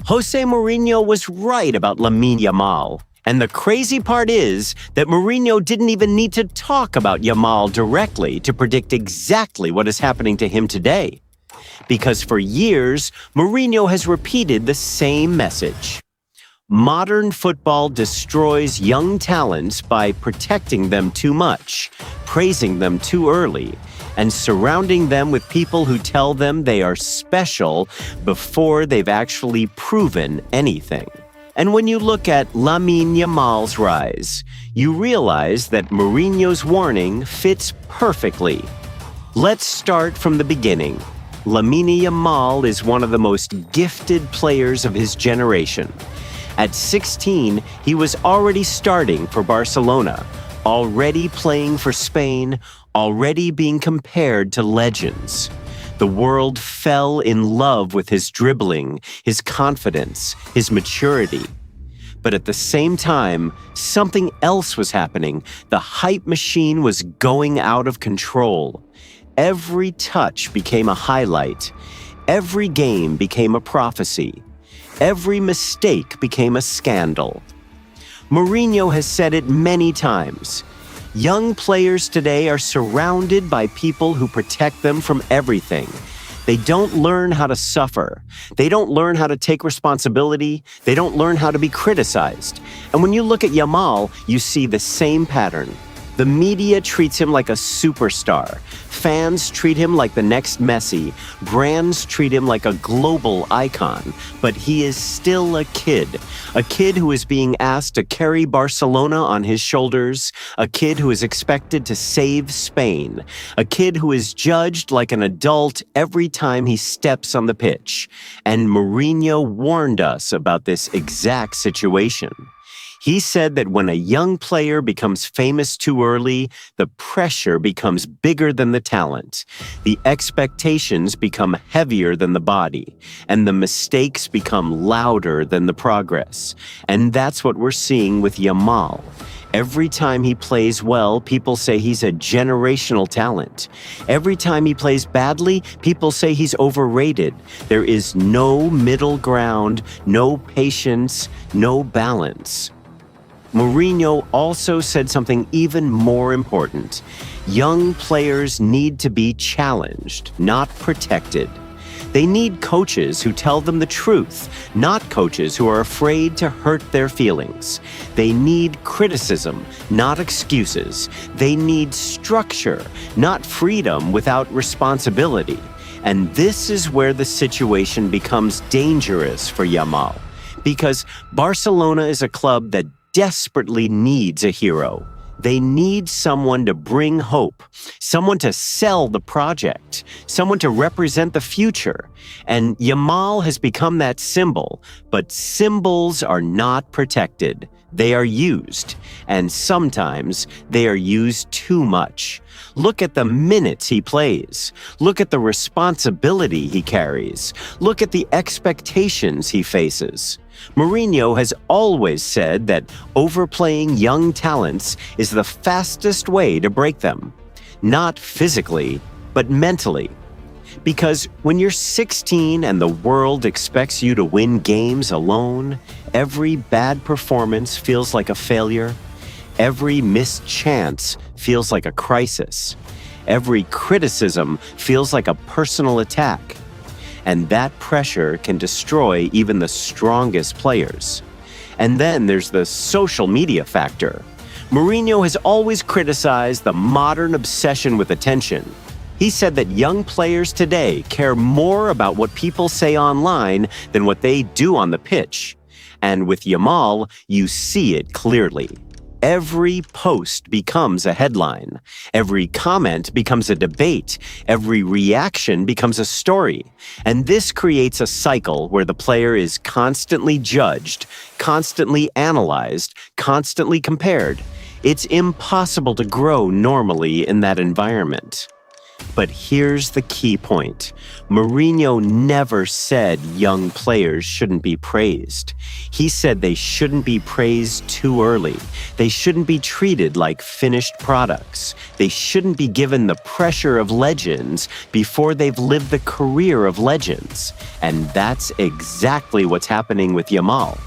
José Mourinho was right about Lamine Yamal. And the crazy part is that Mourinho didn't even need to talk about Yamal directly to predict exactly what is happening to him today. Because for years, Mourinho has repeated the same message. Modern football destroys young talents by protecting them too much, praising them too early, and surrounding them with people who tell them they are special before they've actually proven anything. And when you look at Lamine Yamal's rise, you realize that Mourinho's warning fits perfectly. Let's start from the beginning. Lamine Yamal is one of the most gifted players of his generation. At 16, he was already starting for Barcelona, already playing for Spain, already being compared to legends. The world fell in love with his dribbling, his confidence, his maturity. But at the same time, something else was happening. The hype machine was going out of control. Every touch became a highlight. Every game became a prophecy. Every mistake became a scandal. Mourinho has said it many times. Young players today are surrounded by people who protect them from everything. They don't learn how to suffer. They don't learn how to take responsibility. They don't learn how to be criticized. And when you look at Yamal, you see the same pattern. The media treats him like a superstar. Fans treat him like the next Messi. Brands treat him like a global icon. But he is still a kid who is being asked to carry Barcelona on his shoulders, a kid who is expected to save Spain, a kid who is judged like an adult every time he steps on the pitch. And Mourinho warned us about this exact situation. He said that when a young player becomes famous too early, the pressure becomes bigger than the talent. The expectations become heavier than the body, and the mistakes become louder than the progress. And that's what we're seeing with Yamal. Every time he plays well, people say he's a generational talent. Every time he plays badly, people say he's overrated. There is no middle ground, no patience, no balance. Mourinho also said something even more important. Young players need to be challenged, not protected. They need coaches who tell them the truth, not coaches who are afraid to hurt their feelings. They need criticism, not excuses. They need structure, not freedom without responsibility. And this is where the situation becomes dangerous for Yamal, because Barcelona is a club that desperately needs a hero. They need someone to bring hope, someone to sell the project, someone to represent the future. And Yamal has become that symbol, but symbols are not protected. They are used, and sometimes they are used too much. Look at the minutes he plays. Look at the responsibility he carries. Look at the expectations he faces. Mourinho has always said that overplaying young talents is the fastest way to break them. Not physically, but mentally. Because when you're 16 and the world expects you to win games alone, every bad performance feels like a failure. Every missed chance feels like a crisis. Every criticism feels like a personal attack. And that pressure can destroy even the strongest players. And then there's the social media factor. Mourinho has always criticized the modern obsession with attention. He said that young players today care more about what people say online than what they do on the pitch. And with Yamal, you see it clearly. Every post becomes a headline. Every comment becomes a debate. Every reaction becomes a story. And this creates a cycle where the player is constantly judged, constantly analyzed, constantly compared. It's impossible to grow normally in that environment. But here's the key point. Mourinho never said young players shouldn't be praised. He said they shouldn't be praised too early. They shouldn't be treated like finished products. They shouldn't be given the pressure of legends before they've lived the career of legends. And that's exactly what's happening with Yamal.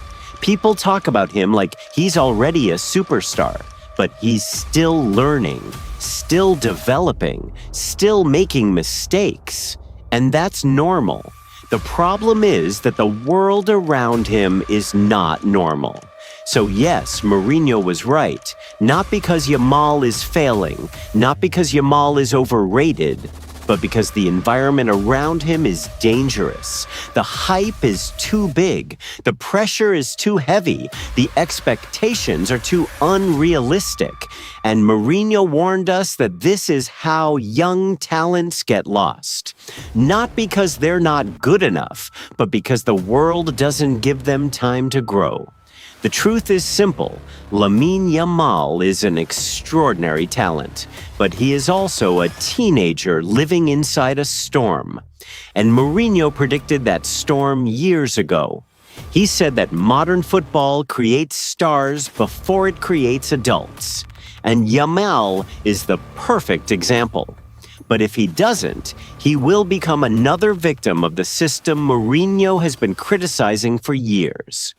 People talk about him like he's already a superstar, but he's still learning, still developing, still making mistakes. And that's normal. The problem is that the world around him is not normal. So yes, Mourinho was right. Not because Yamal is failing, not because Yamal is overrated, but because the environment around him is dangerous. The hype is too big. The pressure is too heavy. The expectations are too unrealistic. And Mourinho warned us that this is how young talents get lost. Not because they're not good enough, but because the world doesn't give them time to grow. The truth is simple. Lamine Yamal is an extraordinary talent, but he is also a teenager living inside a storm. And Mourinho predicted that storm years ago. He said that modern football creates stars before it creates adults. And Yamal is the perfect example. But if he doesn't, he will become another victim of the system Mourinho has been criticizing for years.